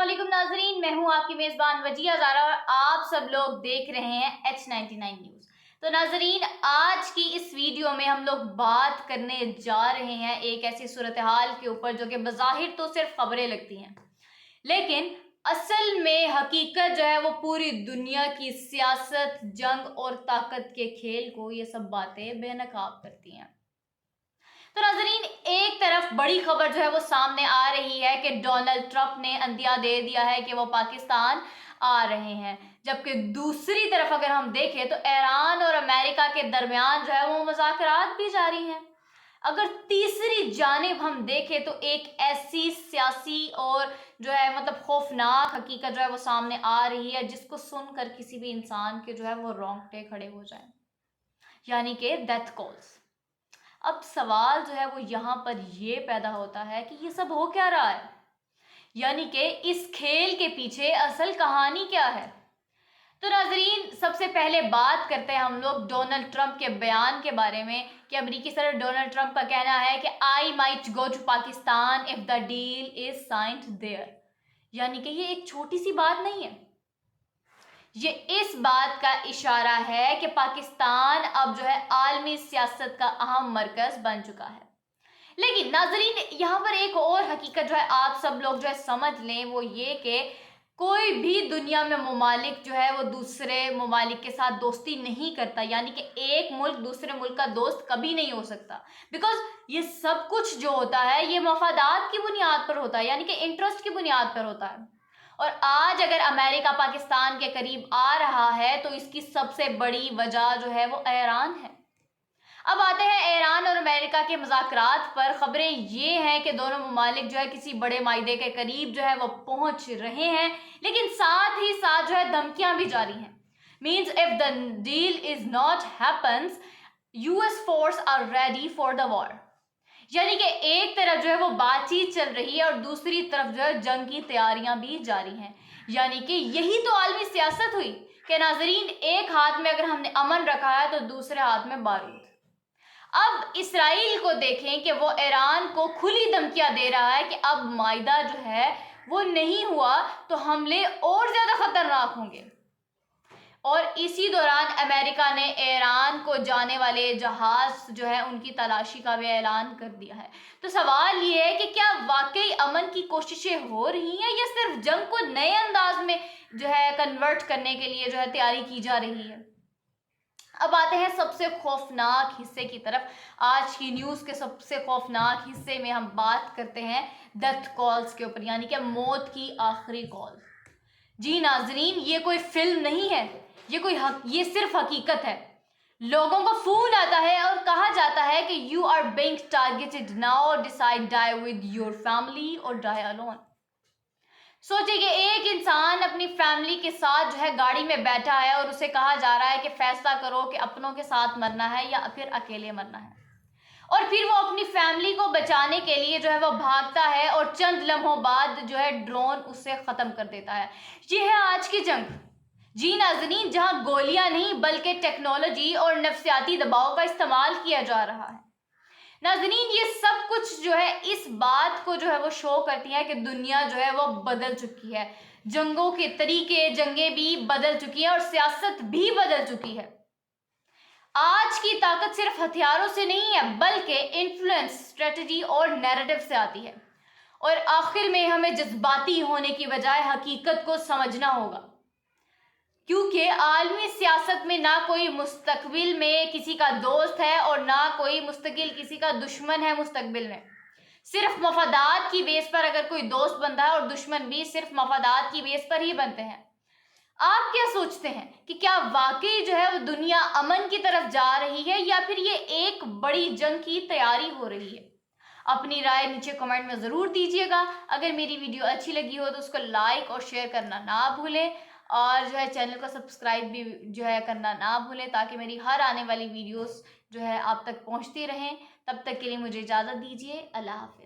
अस्सलामुअलैकुम नाजरीन, मैं हूं आपकी मेज़बान वजिया ज़ारा और आप सब लोग देख रहे हैं H99 न्यूज़। तो नाजरीन, आज की इस वीडियो में हम लोग बात करने जा रहे हैं एक ऐसी सूरत हाल के ऊपर जो कि बज़ाहिर तो सिर्फ खबरें लगती हैं, लेकिन असल में हकीकत जो है वो पूरी दुनिया की सियासत, जंग और ताकत के खेल को ये सब बातें बेनकाब करती हैं। तो नाजरीन, एक तरफ बड़ी खबर जो है वो सामने आ रही है कि डोनाल्ड ट्रंप ने अंदिया दे दिया है कि वो पाकिस्तान आ रहे हैं, जबकि दूसरी तरफ अगर हम देखें तो ईरान और अमेरिका के दरमियान जो है वो मुज़ाकरात भी जारी हैं। अगर तीसरी जानिब हम देखें तो एक ऐसी सियासी और जो है खौफनाक हकीकत जो है वो सामने आ रही है जिसको सुनकर किसी भी इंसान के जो है वो रोंगटे खड़े हो जाएं, यानी कि डेथ कॉल्स। अब सवाल जो है वो यहाँ पर ये पैदा होता है कि ये सब हो क्या रहा है, यानी कि इस खेल के पीछे असल कहानी क्या है। तो नाजरीन, सबसे पहले बात करते हैं हम लोग डोनाल्ड ट्रंप के बयान के बारे में कि अमेरिकी सदर डोनाल्ड ट्रंप का कहना है कि I might go to Pakistan if the deal is signed there, यानी कि ये एक छोटी सी बात नहीं है, ये इस बात का इशारा है कि पाकिस्तान अब जो है आलमी सियासत का अहम मरकज बन चुका है। लेकिन नाजरीन, यहाँ पर एक और हकीकत जो है आप सब लोग जो है समझ लें, वो ये कि कोई भी दुनिया में ममालिक जो है वो दूसरे ममालिक के साथ दोस्ती नहीं करता, यानी कि एक मुल्क दूसरे मुल्क का दोस्त कभी नहीं हो सकता, बिकॉज ये सब कुछ जो होता है ये मफादात की बुनियाद पर होता है, यानी कि इंटरेस्ट की बुनियाद पर होता है। और आज अगर अमेरिका पाकिस्तान के करीब आ रहा है तो इसकी सबसे बड़ी वजह जो है वो ईरान है। अब आते हैं ईरान और अमेरिका के मुज़ाकरात पर। खबरें ये हैं कि दोनों ममालिक जो है किसी बड़े मायदे के करीब जो है वो पहुंच रहे हैं, लेकिन साथ ही साथ जो है धमकियां भी जारी हैं। Means if the deal is not happens, US force are ready for the war, यानी कि एक तरफ जो है वो बातचीत चल रही है और दूसरी तरफ जो है जंग की तैयारियां भी जारी हैं। यानी कि यही तो आलमी सियासत हुई कि नाजरीन, एक हाथ में अगर हमने अमन रखा है तो दूसरे हाथ में बारूद। अब इसराइल को देखें कि वो ईरान को खुली धमकियां दे रहा है कि अब मायदा जो है वो नहीं हुआ तो हमले और ज्यादा खतरनाक होंगे। और इसी दौरान अमेरिका ने ईरान को जाने वाले जहाज जो है उनकी तलाशी का भी ऐलान कर दिया है। तो सवाल ये है कि क्या वाकई अमन की कोशिशें हो रही हैं या सिर्फ जंग को नए अंदाज में जो है कन्वर्ट करने के लिए जो है तैयारी की जा रही है। अब आते हैं सबसे खौफनाक हिस्से की तरफ। आज की न्यूज़ के सबसे खौफनाक हिस्से में हम बात करते हैं डेथ कॉल्स के ऊपर, यानी कि मौत की आखिरी कॉल। जी नाजरीन, ये कोई फिल्म नहीं है, ये सिर्फ हकीकत है। लोगों को फोन आता है और कहा जाता है कि you are being targeted now, decide die with your family और डाई अलोन। सोचिए कि एक इंसान अपनी फैमिली के साथ जो है गाड़ी में बैठा है और उसे कहा जा रहा है कि फैसला करो कि अपनों के साथ मरना है या फिर अकेले मरना है, और फिर वो अपनी फैमिली को बचाने के लिए जो है वो भागता है और चंद लम्हों बाद जो है ड्रोन उसे खत्म कर देता है। ये है आज की जंग। जी नाज़रीन, जहां गोलियां नहीं बल्कि टेक्नोलॉजी और नफ्सियाती दबाव का इस्तेमाल किया जा रहा है। नाज़रीन, ये सब कुछ जो है इस बात को जो है वो शो करती है कि दुनिया जो है वो बदल चुकी है। जंगों के तरीके, जंगें भी बदल चुकी हैं और सियासत भी बदल चुकी है। आज की ताकत सिर्फ हथियारों से नहीं है बल्कि इन्फ्लुएंस, स्ट्रेटजी और नैरेटिव से आती है। और आखिर में हमें जज्बाती होने की बजाय हकीकत को समझना होगा, क्योंकि आलमी सियासत में ना कोई मुस्तकबिल में किसी का दोस्त है और ना कोई मुस्तकिल किसी का दुश्मन है। मुस्तकबिल में सिर्फ मफादात की बेस पर अगर कोई दोस्त बनता है और दुश्मन भी सिर्फ मफादात की बेस पर ही बनते हैं। आप क्या सोचते हैं कि क्या वाकई जो है वो दुनिया अमन की तरफ जा रही है या फिर ये एक बड़ी जंग की तैयारी हो रही है? अपनी राय नीचे कमेंट में ज़रूर दीजिएगा। अगर मेरी वीडियो अच्छी लगी हो तो उसको लाइक और शेयर करना ना भूलें, और जो है चैनल को सब्सक्राइब भी जो है करना ना भूलें, ताकि मेरी हर आने वाली वीडियोस जो है आप तक पहुंचती रहें। तब तक के लिए मुझे इजाज़त दीजिए। अल्लाह हाफ़िज़।